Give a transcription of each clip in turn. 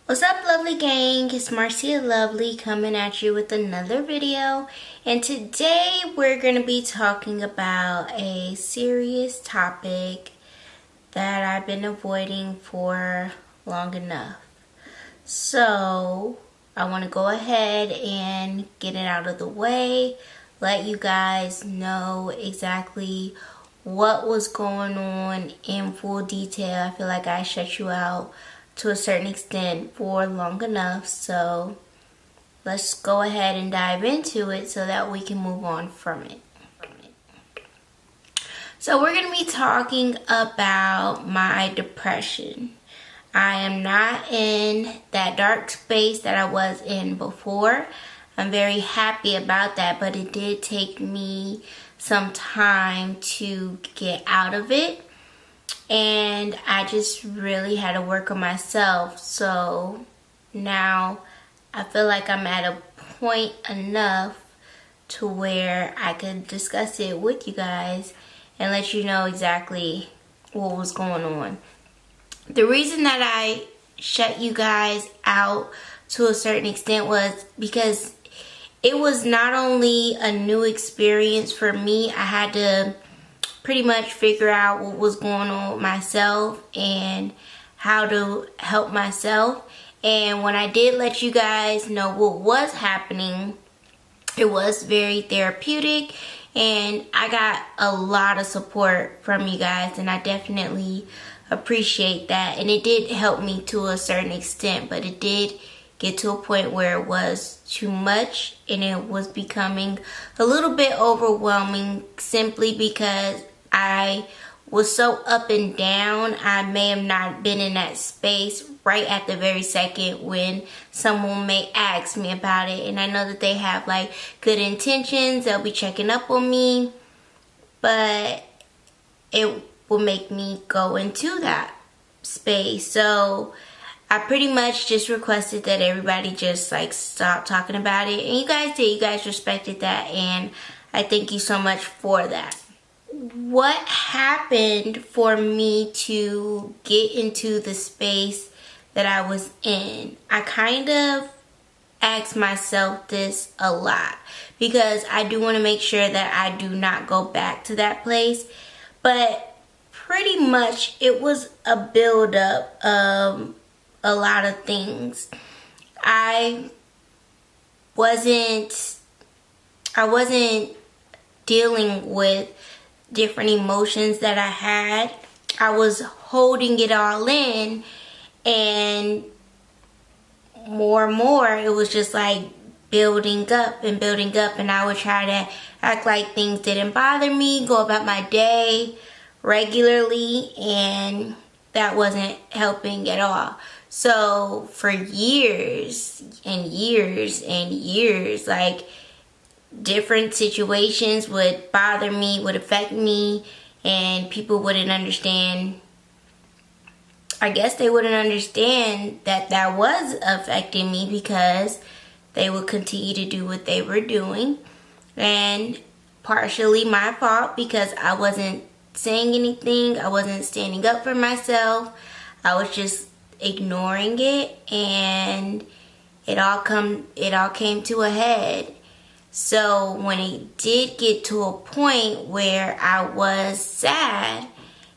What's up, lovely gang? It's Marcia Lovelyy coming at you with another video, and today we're going to be talking about a serious topic that I've been avoiding for long enough. So I want to go ahead and get it out of the way, let you guys know exactly what was going on in full detail. I feel like I shut you out to a certain extent for long enough, so let's go ahead and dive into it so that we can move on from it. So we're going to be talking about my depression. I am not in that dark space that I was in before. I'm very happy about that, but it did take me some time to get out of it. And I just really had to work on myself. So now I feel like I'm at a point enough to where I could discuss it with you guys and let you know exactly what was going on. The reason that I shut you guys out to a certain extent was because it was not only a new experience for me. I had to pretty much figure out what was going on with myself and how to help myself. And when I did let you guys know what was happening, it was very therapeutic, and I got a lot of support from you guys, and I definitely appreciate that. And it did help me to a certain extent, but it did get to a point where it was too much and it was becoming a little bit overwhelming, simply because I was so up and down. I may have not been in that space right at the very second when someone may ask me about it. And I know that they have like good intentions. They'll be checking up on me. But it will make me go into that space. So I pretty much just requested that everybody just like stop talking about it. And you guys did. You guys respected that. And I thank you so much for that. What happened for me to get into the space that I was in? I kind of ask myself this a lot because I do want to make sure that I do not go back to that place. But pretty much it was a buildup of a lot of things. I wasn't dealing with different emotions that I had. I was holding it all in, and more and more it was just like building up, and I would try to act like things didn't bother me, go about my day regularly, and that wasn't helping at all. So for years and years and years, like, different situations would bother me, would affect me, and people wouldn't understand. I guess they wouldn't understand that that was affecting me because they would continue to do what they were doing. And partially my fault because I wasn't saying anything. I wasn't standing up for myself. I was just ignoring it, and it all came to a head. So when it did get to a point where I was sad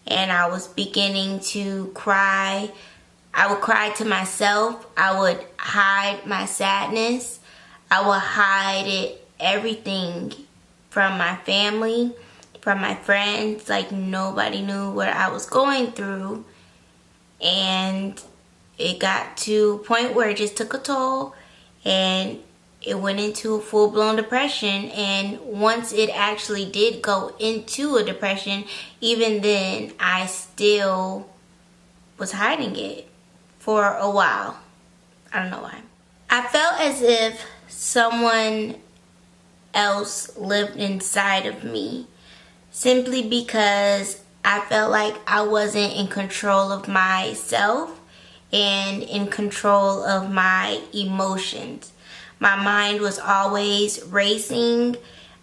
and I was beginning to cry, I would cry to myself. I would hide my sadness. I would hide everything from my family, from my friends. Like, nobody knew what I was going through. And it got to a point where it just took a toll, and it went into a full-blown depression. And once it actually did go into a depression, even then I still was hiding it for a while. I don't know why. I felt as if someone else lived inside of me, simply because I felt like I wasn't in control of myself and in control of my emotions. My mind was always racing.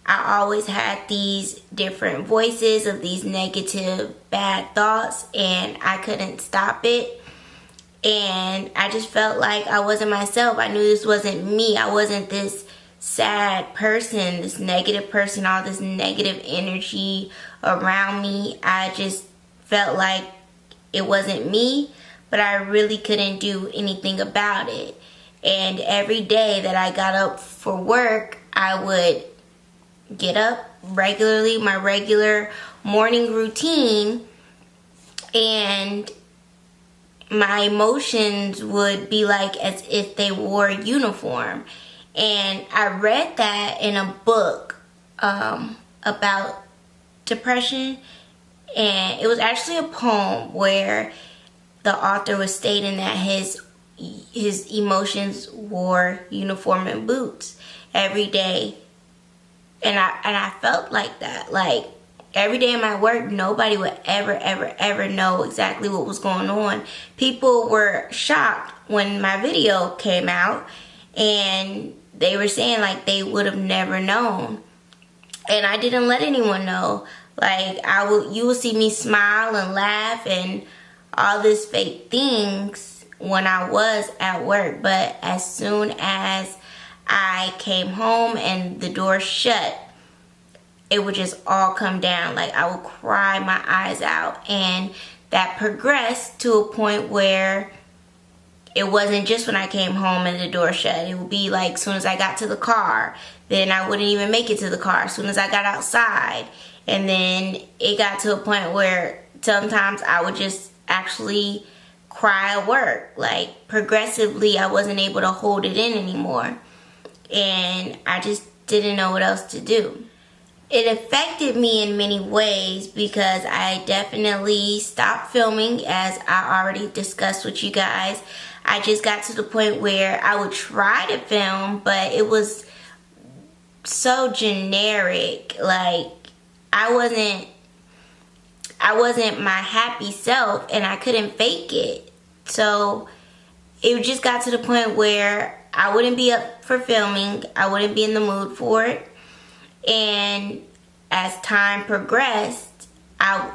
I always had these different voices of these negative, bad thoughts, and I couldn't stop it. And I just felt like I wasn't myself. I knew this wasn't me. I wasn't this sad person, this negative person, all this negative energy around me. I just felt like it wasn't me, but I really couldn't do anything about it. And every day that I got up for work, I would get up regularly, my regular morning routine, and my emotions would be like as if they wore a uniform. And I read that in a book about depression, and it was actually a poem where the author was stating that his emotions wore uniform and boots every day. And I felt like that. Like, every day in my work, nobody would ever know exactly what was going on. People were shocked when my video came out, and they were saying like they would have never known. And I didn't let anyone know. Like, you will see me smile and laugh and all these fake things when I was at work. But as soon as I came home and the door shut, it would just all come down. Like, I would cry my eyes out. And that progressed to a point where it wasn't just when I came home and the door shut. It would be like as soon as I got to the car, then I wouldn't even make it to the car. As soon as I got outside. And then it got to a point where sometimes I would just actually cry at work. Like, progressively, I wasn't able to hold it in anymore. And I just didn't know what else to do. It affected me in many ways because I definitely stopped filming, as I already discussed with you guys. I just got to the point where I would try to film, but it was so generic. Like, I wasn't my happy self, and I couldn't fake it. So it just got to the point where I wouldn't be up for filming. I wouldn't be in the mood for it. And as time progressed, I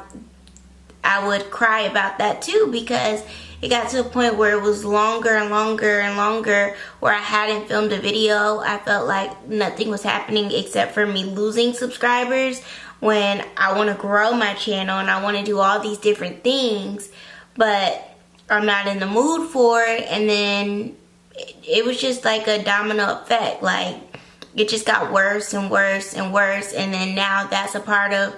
would cry about that too, because it got to a point where it was longer and longer and longer where I hadn't filmed a video. I felt like nothing was happening except for me losing subscribers when I want to grow my channel and I want to do all these different things, but I'm not in the mood for it. And then it was just like a domino effect. Like, it just got worse and worse and worse. And then now that's a part of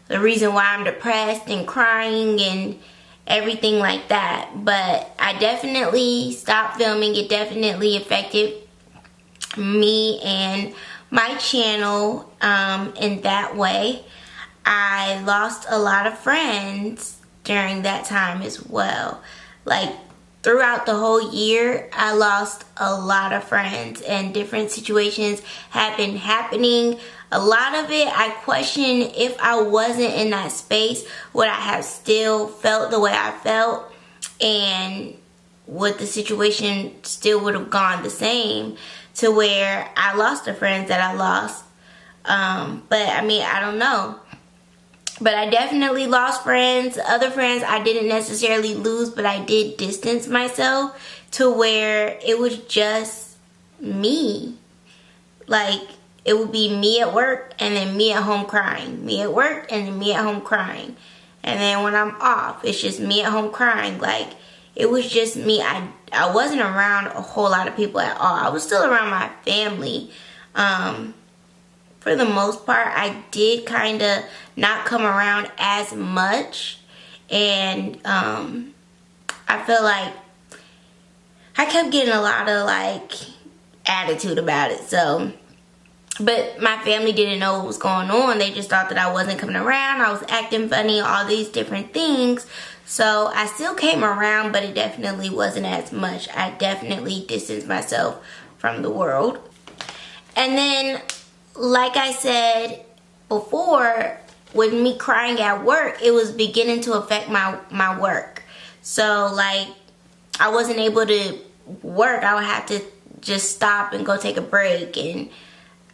the reason why I'm depressed and crying and everything like that. But I definitely stopped filming. It definitely affected me and my channel in that way. I lost a lot of friends during that time as well. Like, throughout the whole year, I lost a lot of friends, and different situations have been happening. A lot of it, I question if I wasn't in that space, would I have still felt the way I felt, and would the situation still would have gone the same, to where I lost the friends that I lost. But I mean, I don't know. But I definitely lost friends. Other friends I didn't necessarily lose, but I did distance myself to where it was just me. Like, it would be me at work and then me at home crying. Me at work and then me at home crying. And then when I'm off, it's just me at home crying. Like, it was just me. I wasn't around a whole lot of people at all. I was still around my family. For the most part, I did kind of not come around as much. And I feel like I kept getting a lot of, like, attitude about it. So, but my family didn't know what was going on. They just thought that I wasn't coming around. I was acting funny, all these different things. So I still came around, but it definitely wasn't as much. I definitely distanced myself from the world. And then, like I said before, with me crying at work, it was beginning to affect my work. So, like, I wasn't able to work. I would have to just stop and go take a break. And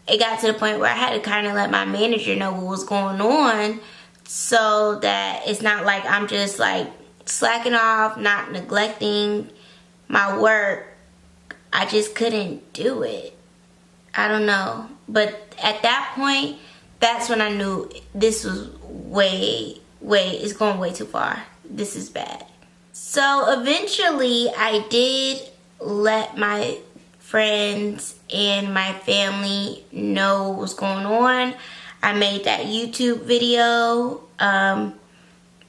it got to the point where I had to kind of let my manager know what was going on, so that it's not like I'm just, like, slacking off, not neglecting my work, I just couldn't do it. I don't know. But at that point, that's when I knew this was it's going way too far. This is bad. So eventually I did let my friends and my family know what was going on. I made that YouTube video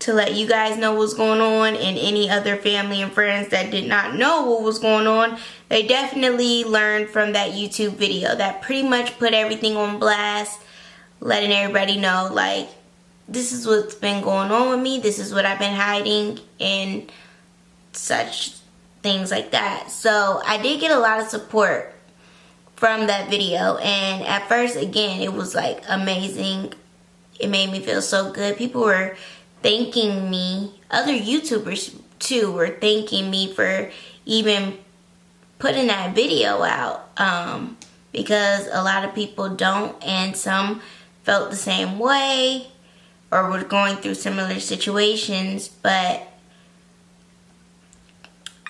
to let you guys know what's going on, and any other family and friends that did not know what was going on, they definitely learned from that YouTube video. That pretty much put everything on blast, letting everybody know, like, this is what's been going on with me, this is what I've been hiding, and such things like that. So I did get a lot of support from that video, and at first, again, it was like amazing. It made me feel so good. People were thanking me. Other YouTubers too were thanking me for even putting that video out, because a lot of people don't, and some felt the same way or were going through similar situations. But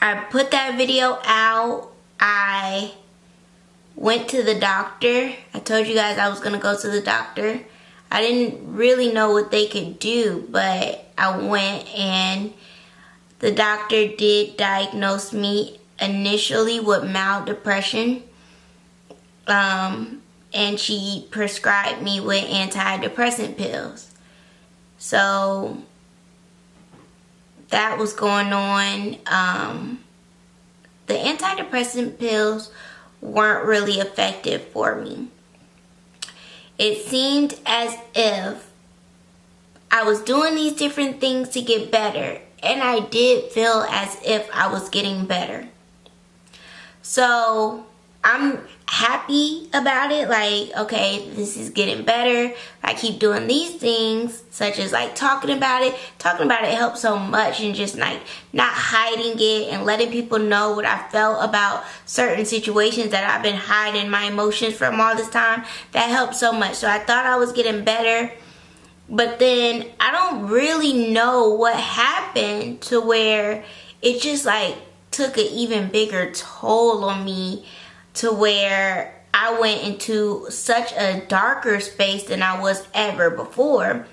I put that video out. I went to the doctor. I told you guys I was gonna go to the doctor. I didn't really know what they could do, but I went, and the doctor did diagnose me initially with mild depression. And she prescribed me with antidepressant pills. So that was going on. The antidepressant pills weren't really effective for me. It seemed as if I was doing these different things to get better, and I did feel as if I was getting better. So I'm happy about it. Like, okay, this is getting better. I keep doing these things, such as like talking about it. Talking about it helps so much, and just like not hiding it and letting people know what I felt about certain situations that I've been hiding my emotions from all this time. That helped so much. So I thought I was getting better, but then I don't really know what happened to where it just like took an even bigger toll on me, to where I went into such a darker space than I was ever before.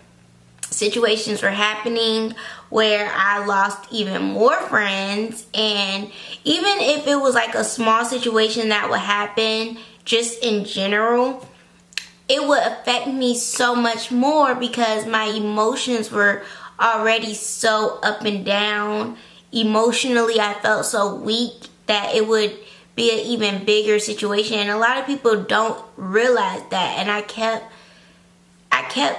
Situations were happening where I lost even more friends, and even if it was like a small situation that would happen just in general, it would affect me so much more because my emotions were already so up and down. Emotionally, I felt so weak that it would be an even bigger situation, and a lot of people don't realize that. And I kept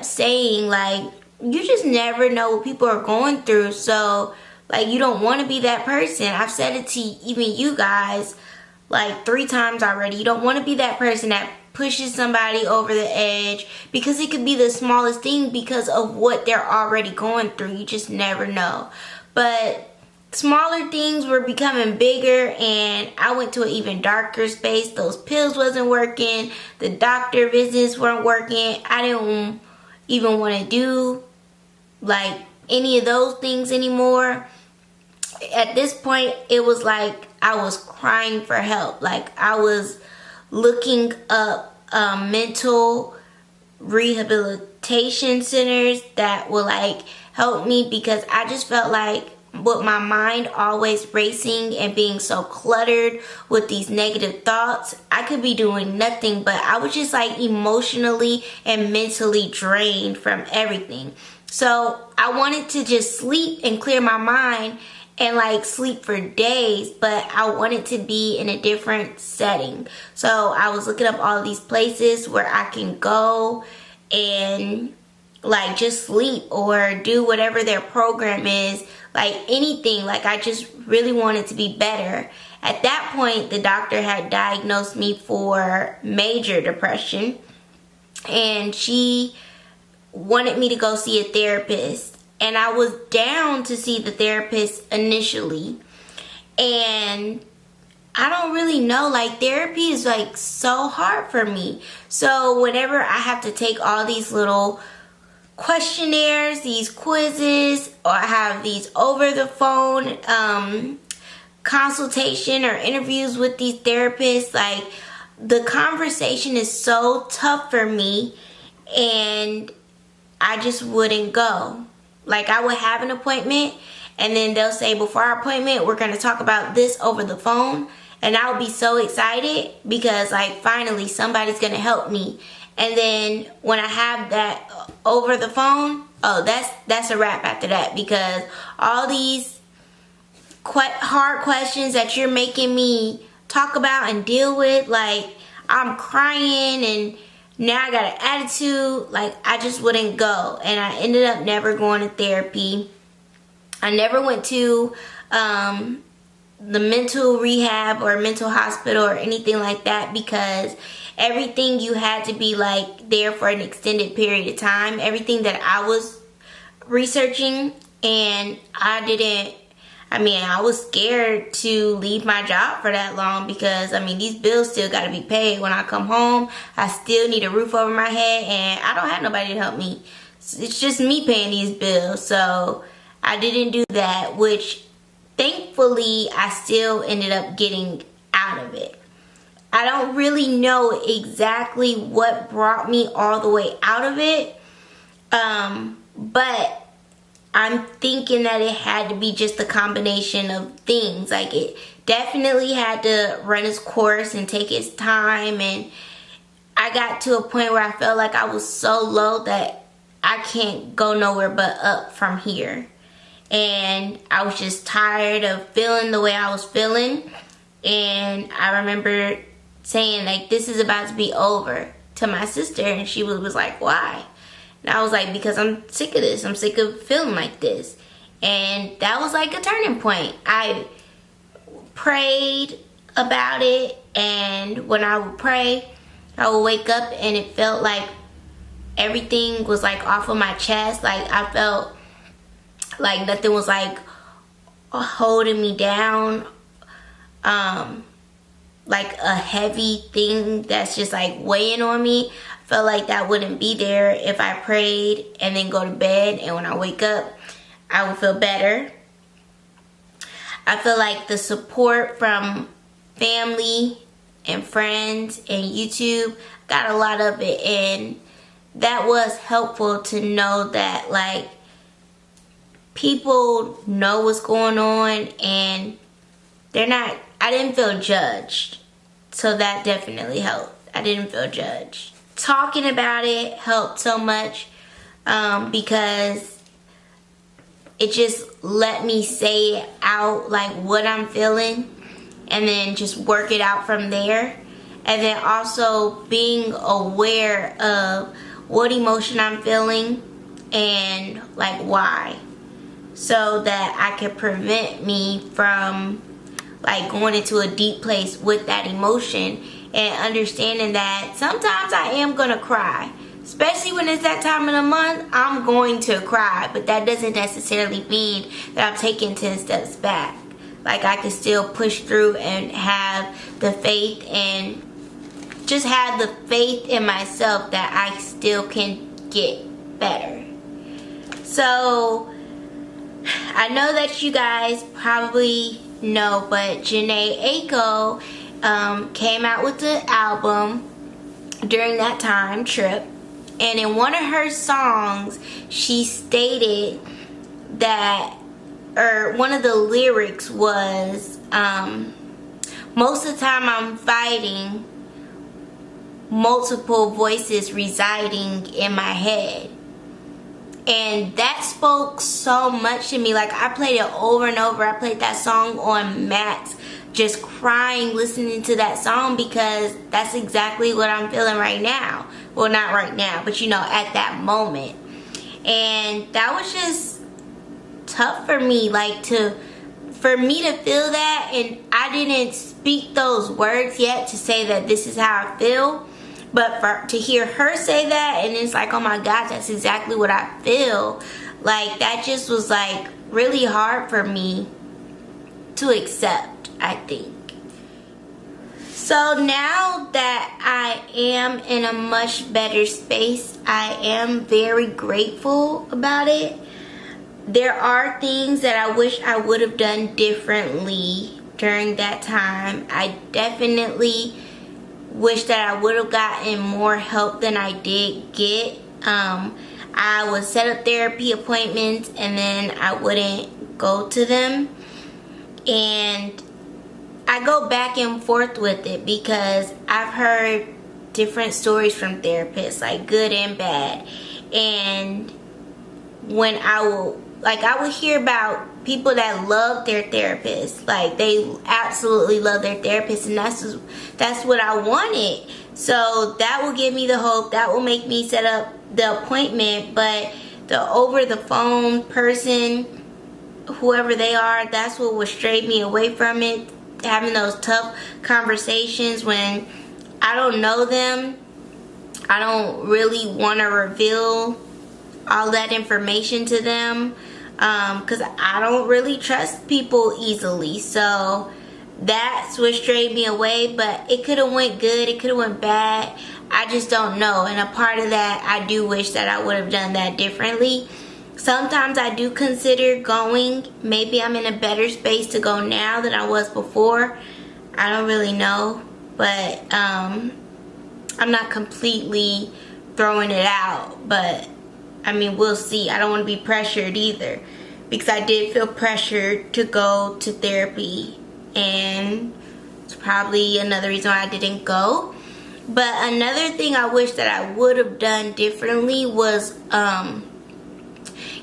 saying, like, you just never know what people are going through, so like, you don't want to be that person. I've said it to even you guys like 3 times already. You don't want to be that person that pushes somebody over the edge, because it could be the smallest thing because of what they're already going through. You just never know. But smaller things were becoming bigger, and I went to an even darker space. Those pills wasn't working. The doctor visits weren't working. I didn't even want to do like any of those things anymore. At this point, it was like I was crying for help. Like, I was looking up mental rehabilitation centers that will like help me, because I just felt like, with my mind always racing and being so cluttered with these negative thoughts, I could be doing nothing, but I was just like emotionally and mentally drained from everything. So I wanted to just sleep and clear my mind and like sleep for days, but I wanted to be in a different setting. So I was looking up all these places where I can go and like just sleep or do whatever their program is, like anything. Like, I just really wanted to be better. At that point, the doctor had diagnosed me for major depression, and she wanted me to go see a therapist. And I was down to see the therapist initially, and I don't really know, like, therapy is like so hard for me. So whenever I have to take all these little questionnaires, these quizzes, or I have these over the phone consultation or interviews with these therapists, like, the conversation is so tough for me, and I just wouldn't go. Like, I would have an appointment, and then they'll say, before our appointment, we're going to talk about this over the phone. And I would be so excited because, like, finally somebody's going to help me. And then when I have that over the phone, oh, that's a wrap after that. Because all these hard questions that you're making me talk about and deal with, like, I'm crying and now I got an attitude, like, I just wouldn't go. And I ended up never going to therapy. I never went to the mental rehab or mental hospital or anything like that, because everything, you had to be, like, there for an extended period of time. Everything that I was researching, and I was scared to leave my job for that long, because, these bills still got to be paid. When I come home, I still need a roof over my head, and I don't have nobody to help me. It's just me paying these bills. So I didn't do that, which thankfully I still ended up getting out of it. I don't really know exactly what brought me all the way out of it, but I'm thinking that it had to be just a combination of things. Like, it definitely had to run its course and take its time, and I got to a point where I felt like I was so low that I can't go nowhere but up from here. And I was just tired of feeling the way I was feeling, and I remember saying, like, this is about to be over to my sister, and she was like, why? And I was like, because I'm sick of this. I'm sick of feeling like this. And that was like a turning point. I prayed about it, and when I would pray, I would wake up and it felt like everything was, like, off of my chest. Like, I felt like nothing was, like, holding me down. Like a heavy thing that's just, like, weighing on me. Felt like that wouldn't be there if I prayed and then go to bed, and when I wake up, I would feel better. I feel like the support from family and friends and YouTube, got a lot of it, and that was helpful to know that, like, people know what's going on, and I didn't feel judged. So that definitely helped. I didn't feel judged. Talking about it helped so much, because it just let me say out, like, what I'm feeling, and then just work it out from there. And then also being aware of what emotion I'm feeling and, like, why, so that I could prevent me from, like, going into a deep place with that emotion, and understanding that sometimes I am gonna cry, especially when it's that time of the month. I'm going to cry, but that doesn't necessarily mean that I'm taking 10 steps back. Like, I can still push through and have the faith, and just have the faith in myself that I still can get better. So I know that you guys probably know, but Jhené Aiko came out with the album during that time trip, and in one of her songs she stated that, or one of the lyrics was, most of the time I'm fighting multiple voices residing in my head. And that spoke so much to me. Like, I played it over and over. I played that song on Max, just crying listening to that song, because that's exactly what I'm feeling right now. Well, not right now, but, you know, at that moment. And that was just tough for me, like, for me to feel that, and I didn't speak those words yet to say that this is how I feel. But to hear her say that, and it's like, oh my gosh, that's exactly what I feel. Like, that just was, like, really hard for me to accept, I think. So now that I am in a much better space, I am very grateful about it. There are things that I wish I would have done differently during that time. I definitely wish that I would have gotten more help than I did get. I would set up therapy appointments and then I wouldn't go to them. And I go back and forth with it because I've heard different stories from therapists, like good and bad. And when I would hear about people that love their therapists, like they absolutely love their therapist, and that's what I wanted. So that will give me the hope, that will make me set up the appointment. But the over the phone person, whoever they are, that's what would stray me away from it. Having those tough conversations when I don't know them, I don't really want to reveal all that information to them, because I don't really trust people easily. So that's what strayed me away. But it could have went good, it could have went bad, I just don't know. And a part of that, I do wish that I would have done that differently. Sometimes I do consider going. Maybe I'm in a better space to go now than I was before. I don't really know. But I'm not completely throwing it out. But I mean, we'll see. I don't want to be pressured either, because I did feel pressured to go to therapy. And it's probably another reason why I didn't go. But another thing I wish that I would have done differently was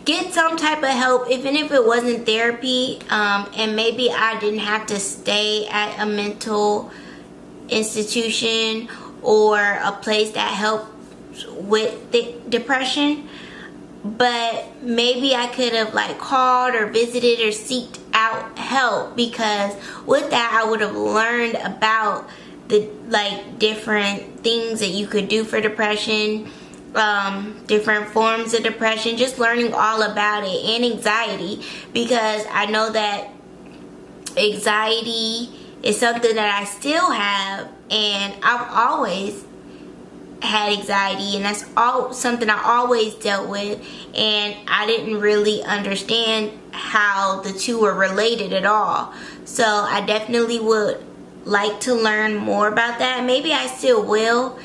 get some type of help, even if it wasn't therapy, and maybe I didn't have to stay at a mental institution or a place that helps with the depression. But maybe I could have like called or visited or seeked out help, because with that I would have learned about the different things that you could do for depression, different forms of depression, just learning all about it, and anxiety, because I know that anxiety is something that I still have, and I've always had anxiety, and that's something I always dealt with, and I didn't really understand how the two were related at all. So I definitely would like to learn more about that. Maybe I still will,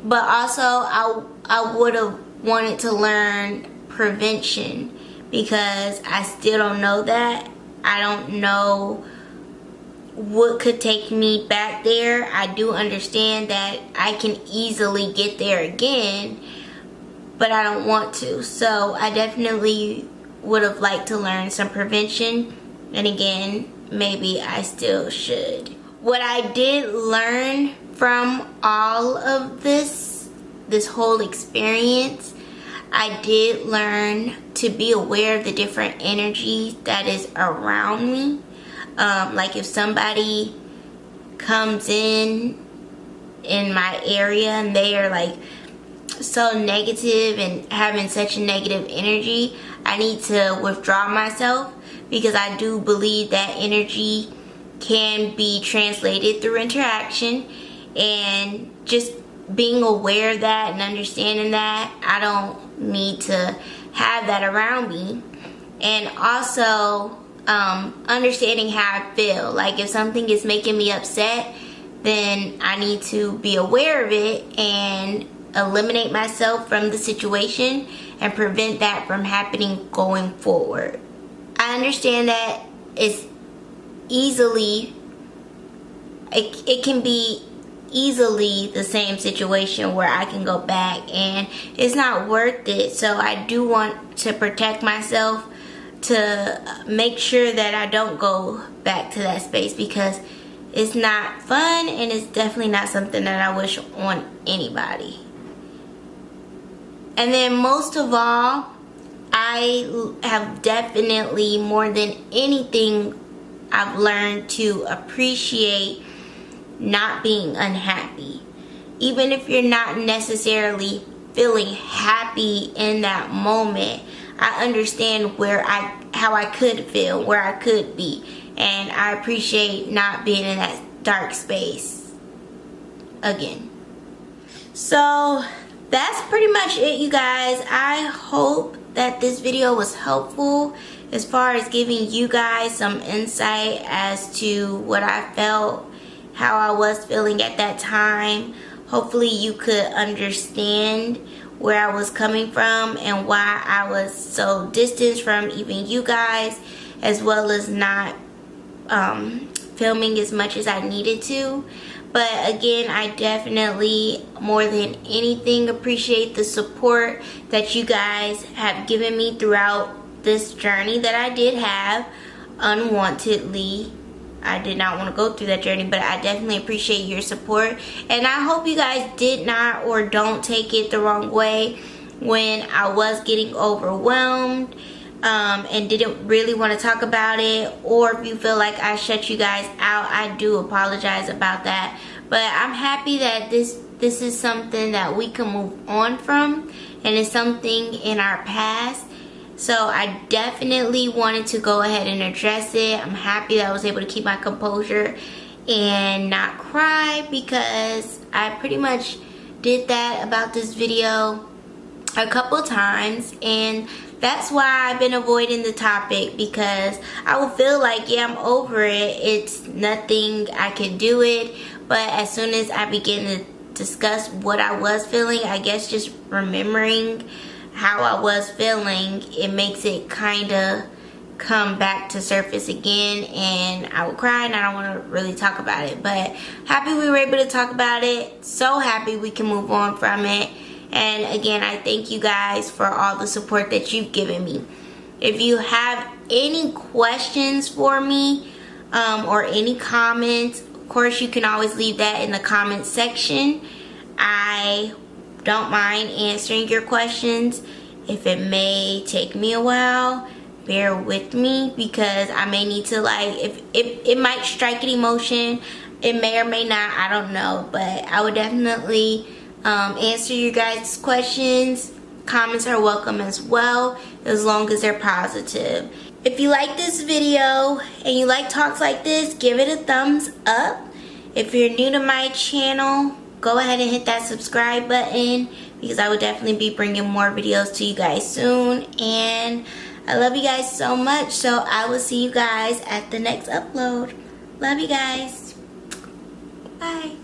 but also I would have wanted to learn prevention, because I still don't know that. I don't know what could take me back there. I do understand that I can easily get there again, but I don't want to. So I definitely would have liked to learn some prevention, and again, maybe I still should. What I did learn from all of this whole experience, I did learn to be aware of the different energies that is around me. Like if somebody comes in my area and they are like so negative and having such a negative energy, I need to withdraw myself, because I do believe that energy can be translated through interaction. And just being aware of that and understanding that I don't need to have that around me. And also understanding how I feel. Like if something is making me upset, then I need to be aware of it and eliminate myself from the situation and prevent that from happening going forward. I understand that it's it can be easily the same situation where I can go back, and it's not worth it. So I do want to protect myself, to make sure that I don't go back to that space, because it's not fun, and it's definitely not something that I wish on anybody. And then most of all, I have definitely, more than anything, I've learned to appreciate not being unhappy. Even if you're not necessarily feeling happy in that moment, I understand how I could feel, where I could be, and I appreciate not being in that dark space again. So that's pretty much it, you guys. I hope that this video was helpful. as far as giving you guys some insight as to what I felt, how I was feeling at that time. Hopefully you could understand where I was coming from and why I was so distanced from even you guys, as well as not filming as much as I needed to. But again, I definitely, more than anything, appreciate the support that you guys have given me throughout this journey that I did have unwantedly. I did not want to go through that journey, but I definitely appreciate your support. And I hope you guys did not or don't take it the wrong way when I was getting overwhelmed and didn't really want to talk about it, or if you feel like I shut you guys out, I do apologize about that. But I'm happy that this is something that we can move on from, and it's something in our past. So I definitely wanted to go ahead and address it. I'm happy that I was able to keep my composure and not cry, because I pretty much did that about this video a couple times, and that's why I've been avoiding the topic, because I will feel like, yeah, I'm over it, it's nothing, I can do it. But as soon as I begin to discuss what I was feeling, I guess just remembering how I was feeling, it makes it kind of come back to surface again, and I would cry and I don't want to really talk about it. But happy we were able to talk about it, so happy we can move on from it. And again, I thank you guys for all the support that you've given me. If you have any questions for me or any comments, of course you can always leave that in the comment section. I don't mind answering your questions. If it may take me a while, bear with me, because I may need to, like, if it might strike an emotion, it may or may not, I don't know. But I would definitely answer you guys' questions. Comments are welcome as well, as long as they're positive. If you like this video and you like talks like this, give it a thumbs up. If you're new to my channel, go ahead and hit that subscribe button, because I will definitely be bringing more videos to you guys soon. And I love you guys so much, so I will see you guys at the next upload. Love you guys. Bye.